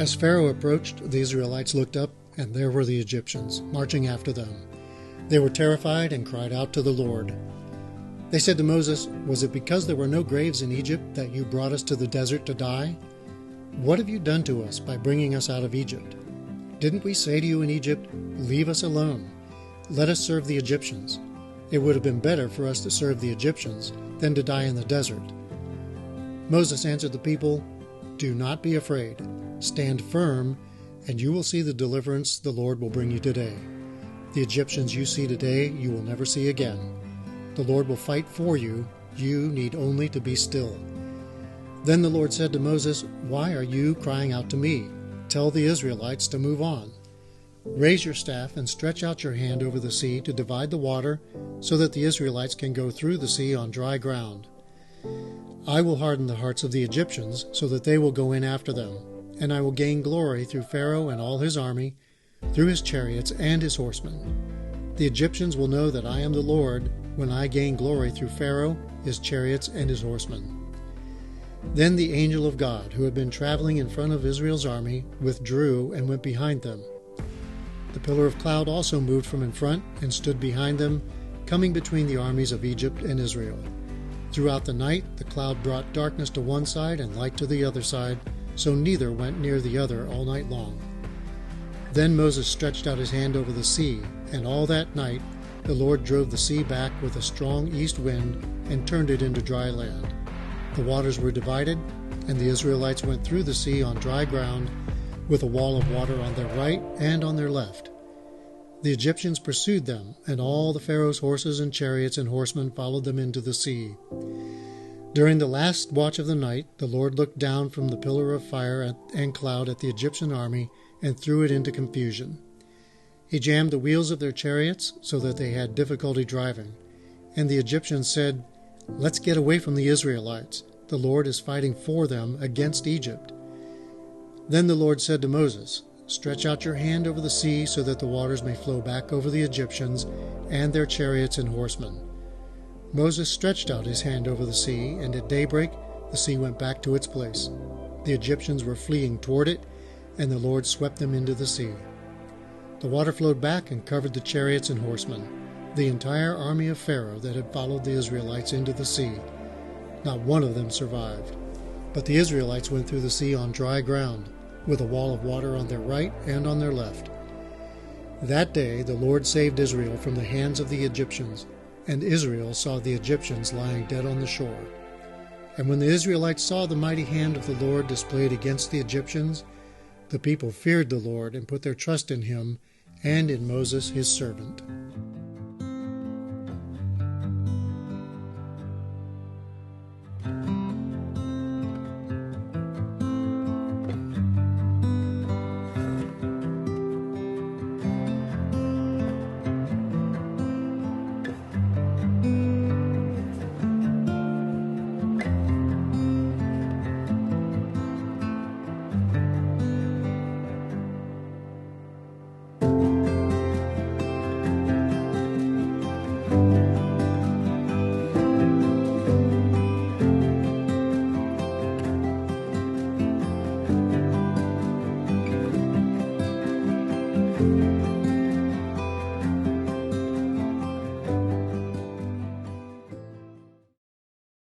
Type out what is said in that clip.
As Pharaoh approached, the Israelites looked up, and there were the Egyptians, marching after them. They were terrified and cried out to the Lord. They said to Moses, "Was it because there were no graves in Egypt that you brought us to the desert to die? What have you done to us by bringing us out of Egypt? Didn't we say to you in Egypt, 'Leave us alone. Let us serve the Egyptians'? It would have been better for us to serve the Egyptians than to die in the desert." Moses answered the people, "Do not be afraid. Stand firm, and you will see the deliverance the Lord will bring you today. The Egyptians you see today you will never see again. The Lord will fight for you. You need only to be still." Then the Lord said to Moses, "Why are you crying out to me? Tell the Israelites to move on. Raise your staff and stretch out your hand over the sea to divide the water so that the Israelites can go through the sea on dry ground. I will harden the hearts of the Egyptians so that they will go in after them, and I will gain glory through Pharaoh and all his army, through his chariots and his horsemen. The Egyptians will know that I am the Lord when I gain glory through Pharaoh, his chariots, and his horsemen." Then the angel of God, who had been traveling in front of Israel's army, withdrew and went behind them. The pillar of cloud also moved from in front and stood behind them, coming between the armies of Egypt and Israel. Throughout the night the cloud brought darkness to one side and light to the other side, so neither went near the other all night long. Then Moses stretched out his hand over the sea, and all that night the Lord drove the sea back with a strong east wind and turned it into dry land. The waters were divided, and the Israelites went through the sea on dry ground, with a wall of water on their right and on their left. The Egyptians pursued them, and all the Pharaoh's horses and chariots and horsemen followed them into the sea. During the last watch of the night, the Lord looked down from the pillar of fire and cloud at the Egyptian army and threw it into confusion. He jammed the wheels of their chariots so that they had difficulty driving, and the Egyptians said, "Let's get away from the Israelites. The Lord is fighting for them against Egypt." Then the Lord said to Moses, "Stretch out your hand over the sea so that the waters may flow back over the Egyptians and their chariots and horsemen." Moses stretched out his hand over the sea, and at daybreak the sea went back to its place. The Egyptians were fleeing toward it, and the Lord swept them into the sea. The water flowed back and covered the chariots and horsemen, the entire army of Pharaoh that had followed the Israelites into the sea. Not one of them survived. But the Israelites went through the sea on dry ground, with a wall of water on their right and on their left. That day the Lord saved Israel from the hands of the Egyptians, and Israel saw the Egyptians lying dead on the shore. And when the Israelites saw the mighty hand of the Lord displayed against the Egyptians, the people feared the Lord and put their trust in him and in Moses his servant.